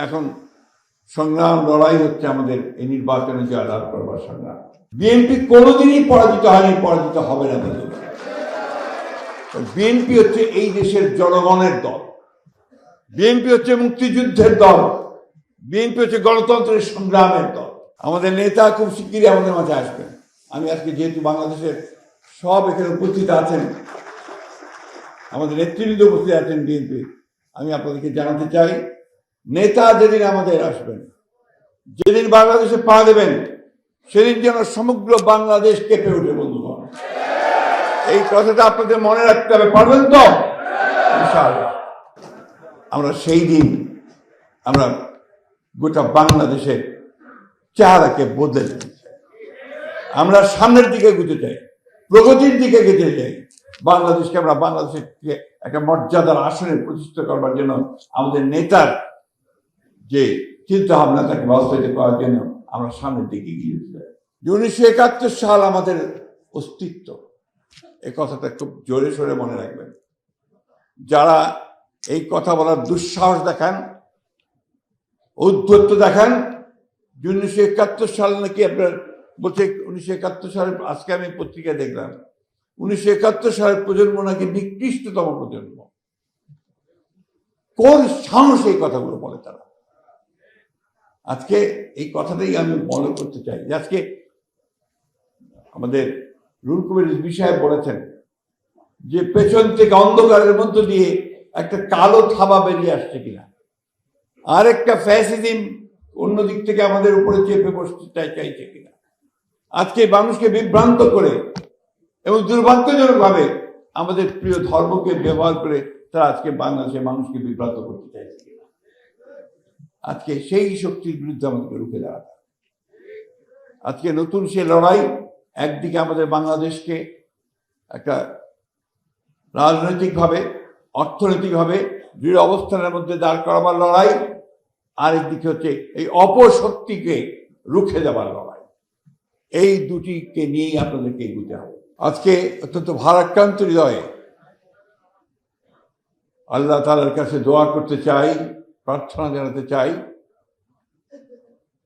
এখন সংগ্রাম লড়াই হচ্ছে আমাদের এই নির্বাচনে জয়লাভ করবার সংগ্রাম। বিএনপি কোনোদিনই পরাজিত হয়নি, পরাজিত হবে না। বিএনপি হচ্ছে এই দেশের জনগণের দল, বিএনপি হচ্ছে মুক্তিযুদ্ধের দল, বিএনপি হচ্ছে গণতন্ত্রের সংগ্রামের দল। আমাদের নেতা খুব শিগগিরই আমাদের মাঝে আসবেন। আমি আজকে যেহেতু বাংলাদেশের সব এখানে উপস্থিত আছেন, আমাদের নেতৃবৃন্দ উপস্থিত আছেন বিএনপি, আমি আপনাদেরকে জানাতে চাই, নেতা যেদিন আমাদের আসবেন, যেদিন বাংলাদেশে পা দেবেন, সেদিন যেন সমগ্র বাংলাদেশ কেঁপে ওঠে। বন্ধুগণ, এই কথাটা আপনাদের মনে রাখতে হবে, পারবেন তো? ইনশাআল্লাহ আমরা সেই দিন আমরা গোটা বাংলাদেশের চেহারাকে বদলে দিতে চাই। আমরা সামনের দিকে এগোতে চাই, প্রগতির দিকে এগোতে চাই। বাংলাদেশকে আমরা বাংলাদেশের একটা মর্যাদার আসনে প্রতিষ্ঠা করবার জন্য আমাদের নেতার যে চিন্তা ভাবনা তাকে বাস্তবায়িত করার জন্য আমরা সামনের দিকে এগিয়ে যেতে চাই। 1971 সাল আমাদের অস্তিত্ব, এই কথাটা খুব জোরে সোরে মনে রাখবেন। যারা এই কথা বলার দুঃসাহস দেখান, ঔদ্ধত্য দেখান, 1971 সাল নাকি আপনার বলছে, 1971 সালের, আজকে আমি পত্রিকায় দেখলাম 1971 সালের প্রজন্ম নাকি নিকৃষ্টতম প্রজন্ম। কোন সাহস এই কথাগুলো বলে তারা? আজকে এই কথাটাই আমি মনে করতে চাই যে আজকে আমাদের রুল কবির বিষয়ে বলেছেন যে পেছন থেকে অন্ধকারের মধ্য দিয়ে একটা কালো থাবা বেরিয়ে আসছে কিনা, আর একটা ফ্যাসিজম অন্য দিক থেকে আমাদের উপরে চেপে বসতে চাইছে কিনা। আজকে মানুষকে বিভ্রান্ত করে এবং দুর্ভাগ্যজনক ভাবে আমাদের প্রিয় ধর্মকে ব্যবহার করে তারা আজকে বাংলাদেশের মানুষকে বিভ্রান্ত করতে চাইছে কিনা। আজকে সেই শক্তির বিরুদ্ধে আমাদেরকে রুখে দাঁড়াতে। আজকে নতুন সে লড়াই, একদিকে আমাদের বাংলাদেশকে একটা রাজনৈতিকভাবে, অর্থনৈতিকভাবে দৃঢ় অবস্থানের মধ্যে দাঁড় করাবার লড়াই, আরেকদিকে হচ্ছে এই অপশক্তিকে রুখে দেওয়ার লড়াই। এই দুটিকে নিয়েই আপনাদেরকে এগোতে হবে। আজকে অত্যন্ত ভারাক্রান্ত হৃদয়ে আল্লাহ তাআলার কাছে দোয়া করতে চাই, প্রার্থনা জানাতে চাই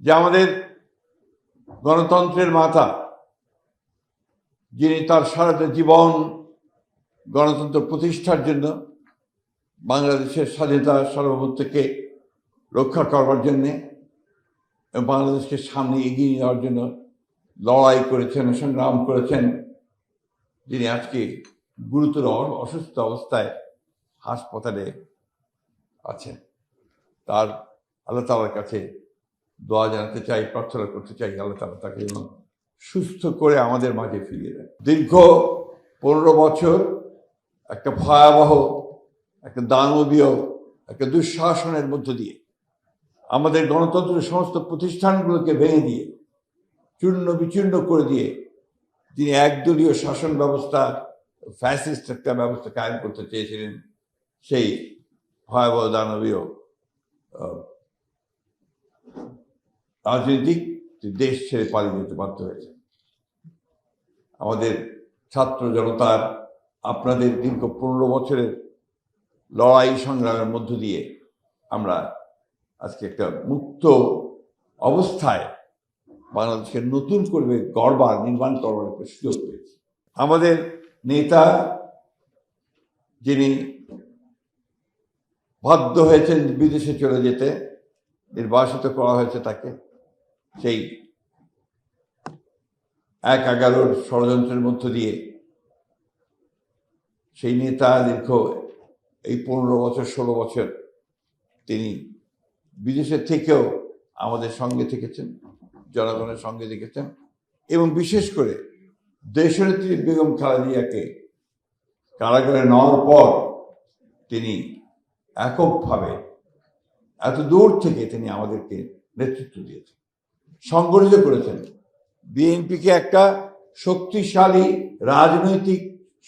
যে আমাদের গণতন্ত্রের মাতা, যিনি তার সারাটা জীবন গণতন্ত্র প্রতিষ্ঠার জন্য, বাংলাদেশের স্বাধীনতা সার্বভৌমত্বকে রক্ষা করবার জন্যে এবং বাংলাদেশকে সামনে এগিয়ে নেওয়ার জন্য লড়াই করেছেন, সংগ্রাম করেছেন, যিনি আজকে গুরুতর অসুস্থ অবস্থায় হাসপাতালে আছেন, তার আল্লাহ তাআলার কাছে দোয়া জানাতে চাই, প্রার্থনা করতে চাই আল্লাহ তাআলা তাকে যেন সুস্থ করে আমাদের মাঝে ফিরিয়ে দেন। দীর্ঘ 15 বছর একটা ভয়াবহ, একটা দানবীয়, একটা দুঃশাসনের মধ্য দিয়ে আমাদের গণতন্ত্রের সমস্ত প্রতিষ্ঠানগুলোকে ভেঙে দিয়ে, চূর্ণ বিচূর্ণ করে দিয়ে তিনি একদলীয় শাসন ব্যবস্থা, ফ্যাসিস্ট একটা ব্যবস্থা কায়েম করতে চেয়েছিলেন। সেই ভয়াবহ দানবীয় রাজনীতিক দেশ ছেড়ে পালিয়ে যেতে বাধ্য হয়েছে। আমাদের ছাত্র জনতার, আপনাদের দীর্ঘ 15 বছরের লড়াই সংগ্রামের মধ্য দিয়ে আমরা আজকে একটা মুক্ত অবস্থায় বাংলাদেশকে নতুন করবে গড়বার, নির্মাণ করবার একটা সুযোগ পেয়েছি। আমাদের নেতা, যিনি বাধ্য হয়েছেন বিদেশে চলে যেতে, নির্বাসিত করা হয়েছে তাকে, সেই 1/11 ষড়যন্ত্রের মধ্য দিয়ে সেই নেতা দীর্ঘ এই 15 বছর 16 বছর তিনি বিদেশের থেকেও আমাদের সঙ্গে থেকেছেন, জনগণের সঙ্গে থেকেছেন, এবং বিশেষ করে দেশনেত্রী বেগম খালেদা জিয়াকে কারাগারে নেওয়ার পর তিনি এককভাবে এত দূর থেকে তিনি আমাদেরকে নেতৃত্ব দিয়েছেন, সংগঠিত করেছেন, বিএনপিকে একটা শক্তিশালী রাজনৈতিক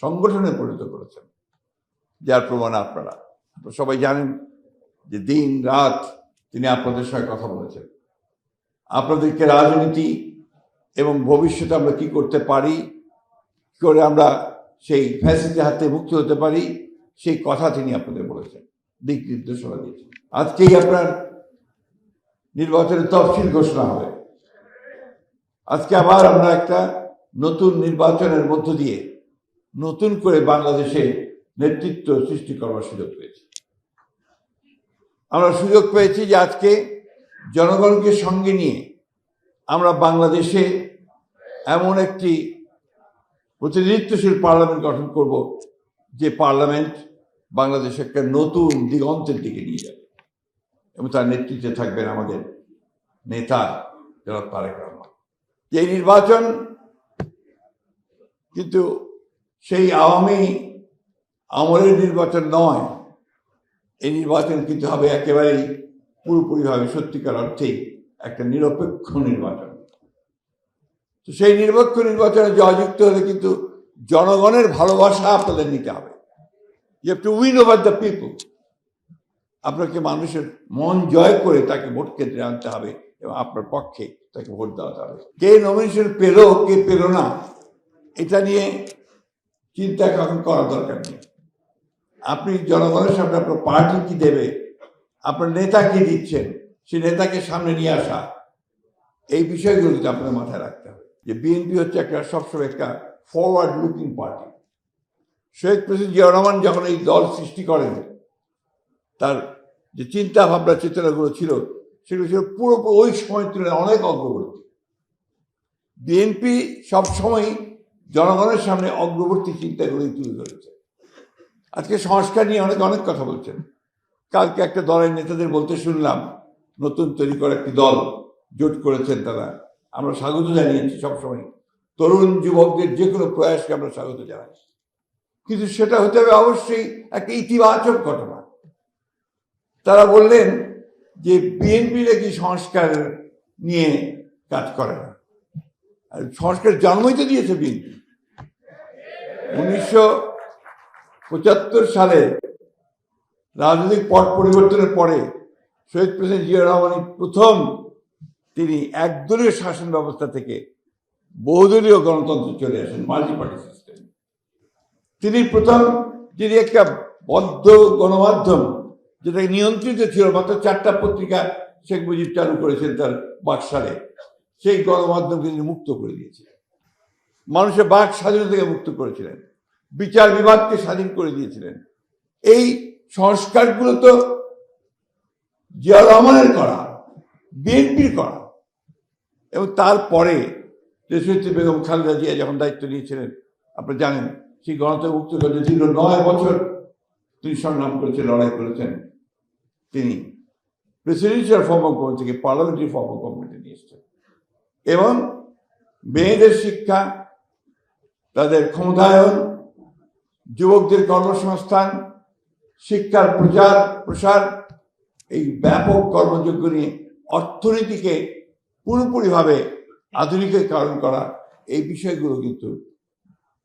সংগঠনে পরিণত করেছেন, যার প্রমাণ আপনারা সবাই জানেন যে দিন রাত তিনি আপনাদের সঙ্গে কথা বলেছেন। আপনাদেরকে রাজনীতি এবং ভবিষ্যতে আমরা কি করতে পারি, কি করে আমরা সেই ফ্যাসিস্টের হাতে মুক্ত হতে পারি, সেই কথা তিনি আপনাদের বলেছেন, দিক নির্দেশনা দিয়েছেন। আজকেই আপনার নির্বাচনের তফসিল ঘোষণা হবে। আজকে আবার আমরা একটা নতুন নির্বাচনের মধ্য দিয়ে নতুন করে বাংলাদেশে নেতৃত্ব সৃষ্টি করার সুযোগ পেয়েছি। আমরা সুযোগ পেয়েছি যে আজকে জনগণকে সঙ্গে নিয়ে আমরা বাংলাদেশে এমন একটি প্রতিনিধিত্বশীল পার্লামেন্ট গঠন করব যে পার্লামেন্ট বাংলাদেশে একটা নতুন দিগন্তের দিকে নিয়ে যাবে এবং তার নেতৃত্বে থাকবেন আমাদের নেতা জনাব তারেক রহমান। এই নির্বাচন কিন্তু সেই আওয়ামী আমলের নির্বাচন নয়, এই নির্বাচন কিন্তু হবে একেবারেই পুরোপুরিভাবে সত্যিকার অর্থেই একটা নিরপেক্ষ নির্বাচন। তো সেই নিরপেক্ষ নির্বাচনে জয়যুক্ত হলে কিন্তু জনগণের ভালোবাসা আপনাদের নিতে হবে। You have to win over the people. আপনাকে মানুষের মন জয় করে তাকে ভোট কেন্দ্রে আনতে হবে এবং আপনার পক্ষে তাকে ভোট দেওয়াতে হবে। কে নমিনেশন পেল কে পেল না এটা নিয়ে চিন্তা এখন করার দরকার নেই। আপনি জনগণের সামনে আপনার পার্টি কি দেবে, আপনার নেতা কি দিচ্ছেন, সেই নেতাকে সামনে নিয়ে আসা, এই বিষয়গুলো কিন্তু আপনার মাথায় রাখতে হবে। যে বিএনপি হচ্ছে একটা সবসময় একটা ফরওয়ার্ড লুকিং পার্টি। শহীদ প্রেসিডেন্ট জিয়াউর রহমান যখন এই দল সৃষ্টি করেন, তার যে চিন্তা ভাবনা চেতনাগুলো ছিল সেগুলো ছিল পুরোপুরি ওই সময় তুলনায় অনেক অগ্রবর্তী। বিএনপি সবসময় জনগণের সামনে অগ্রবর্তী চিন্তাগুলোই তুলে ধরেছে। আজকে সংস্কার নিয়ে অনেক কথা বলছেন। কালকে একটা দলের নেতাদের বলতে শুনলাম নতুন তৈরি করা একটি দল জোট করেছেন তারা। আমরা স্বাগত জানিয়েছি সবসময়, তরুণ যুবকদের যে কোনো প্রয়াসকে আমরা স্বাগত জানাই, কিন্তু সেটা হতে হবে অবশ্যই একটা ইতিবাচক ঘটনা। তারা বললেন যে বিএনপি নাকি সংস্কার নিয়ে কাজ করে না, আর সংস্কার জন্মই তো দিয়েছে বিএনপি। 1975 সালে রাজনৈতিক পট পরিবর্তনের পরে শহীদ প্রেসিডেন্ট জিয়াউর রহমান প্রথম তিনি একদলীয় শাসন ব্যবস্থা থেকে বহুদলীয় গণতন্ত্রে চলে আসেন, মাল্টি পার্টি সিস্টেম। তিনি প্রথম, যিনি একটা বদ্ধ গণমাধ্যম যেটা নিয়ন্ত্রিত ছিল, মাত্র 4টা পত্রিকা শেখ মুজিব চালু করেছেন তার বাকশালে, সেই গণমাধ্যমকে তিনি মুক্ত করে দিয়েছিলেন। মানুষের বাক স্বাধীনতা থেকে মুক্ত করেছিলেন, বিচার বিভাগকে স্বাধীন করে দিয়েছিলেন। এই সংস্কারগুলো তো জিয়াউর রহমানের করা, বিএনপির করা। এবং তারপরে দেশনেত্রী বেগম খালেদা জিয়া যখন দায়িত্ব নিয়েছিলেন, আপনারা জানেন, সেই গণতন্ত্র মুক্ত করতে দীর্ঘ 9 বছর তিনি সংগ্রাম করেছেন, লড়াই করেছেন। তিনি প্রেসিডেন্সিয়াল ফর্ম অফ গভর্নমেন্ট থেকে পার্লামেন্টারি ফর্ম অফ গভর্নমেন্টে নিয়ে এসছেন এবং মেয়েদের শিক্ষা, তাদের ক্ষমতায়ন, যুবকদের কর্মসংস্থান, শিক্ষার প্রসার, এই ব্যাপক কর্মযজ্ঞ নিয়ে অর্থনীতিকে পুরোপুরিভাবে আধুনিকীকরণ করা, এই বিষয়গুলো কিন্তু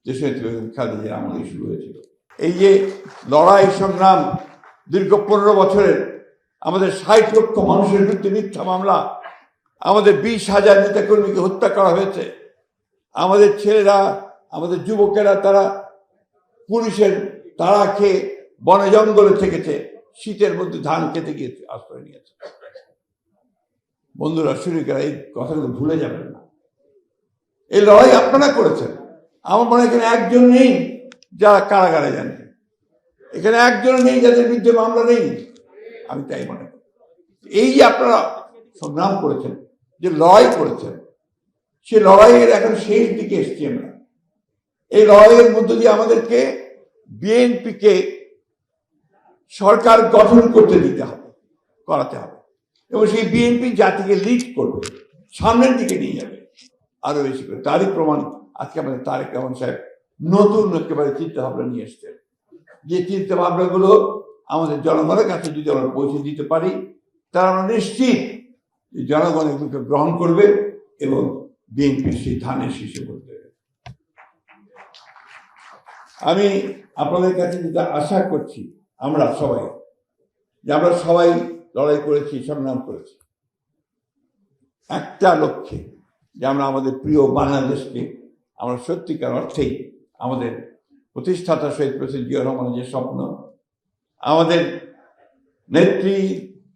দেশের খালেদা জিয়ার আমলে শুরু হয়েছিল। এই যে লড়াই সংগ্রাম দীর্ঘ 15 বছরের, আমাদের 60 লক্ষ মানুষের বিরুদ্ধে মিথ্যা মামলা, আমাদের 20,000 নেতাকর্মীকে হত্যা করা হয়েছে, আমাদের ছেলেরা, আমাদের যুবকেরা তারা পুলিশের তাড়া খেয়ে বনে জঙ্গলে থেকেছে, শীতের মধ্যে ধান খেতে গিয়ে আশ্রয় নিয়েছে। বন্ধুরা, শ্রমিকেরা, এই কথাগুলো ভুলে যাবেন না। এই লড়াই আপনারা করেছেন। আমার মনে হয় এখানে একজন নেই যারা কারাগারে যান, এখানে একজন নেই যাদের বিরুদ্ধে মামলা নেই, আমি তাই মনে করি। এই যে আপনারা সংগ্রাম করেছেন, যে লড়াই করেছেন, সে লড়াইয়ের এখন শেষ দিকে এসছি আমরা। এই লড়াইয়ের মধ্য দিয়ে আমাদেরকে বিএনপিকে সরকার গঠন করতে করাতে হবে এবং সেই বিএনপি জাতিকে লিড করবে, সামনের দিকে নিয়ে যাবে আরো বেশি করে। তারই প্রমাণ আজকে আমাদের তারেক রহমান সাহেব নতুন একেবারে চিন্তা ভাবনা নিয়ে এসছেন। যে চিন্তা ভাবনাগুলো আমাদের জনগণের কাছে যদি আমরা পৌঁছে দিতে পারি, তারা আমরা নিশ্চিত জনগণ এগুলোকে গ্রহণ করবে এবং বিএনপির সেই ধানের শীর্ষে করতে হবে। আমি আপনাদের কাছে যেটা আশা করছি, আমরা সবাই লড়াই করেছি, সংগ্রাম করেছি একটা লক্ষ্যে, যে আমরা আমাদের প্রিয় বাংলাদেশকে আমরা সত্যিকার অর্থেই আমাদের প্রতিষ্ঠাতা শহীদ প্রেসিডেন্ট জিয়াউর রহমানের যে স্বপ্ন, আমাদের নেত্রী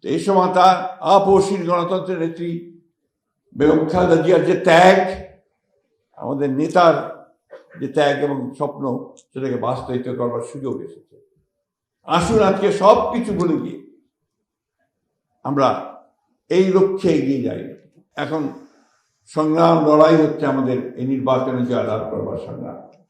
এই সময় তার আপসীর গণতন্ত্রের নেত্রী বেগম খালেদা জিয়ার যে ত্যাগ, আমাদের নেতার যে ত্যাগ এবং স্বপ্ন, সেটাকে বাস্তবায়িত করবার সুযোগ এসেছে। আসুন আজকে সব কিছু ভুলে গিয়ে আমরা এই লক্ষ্যে এগিয়ে যাই। এখন সংগ্রাম, লড়াই হচ্ছে আমাদের এই নির্বাচনে জয়লাভ করবার সংগ্রাম।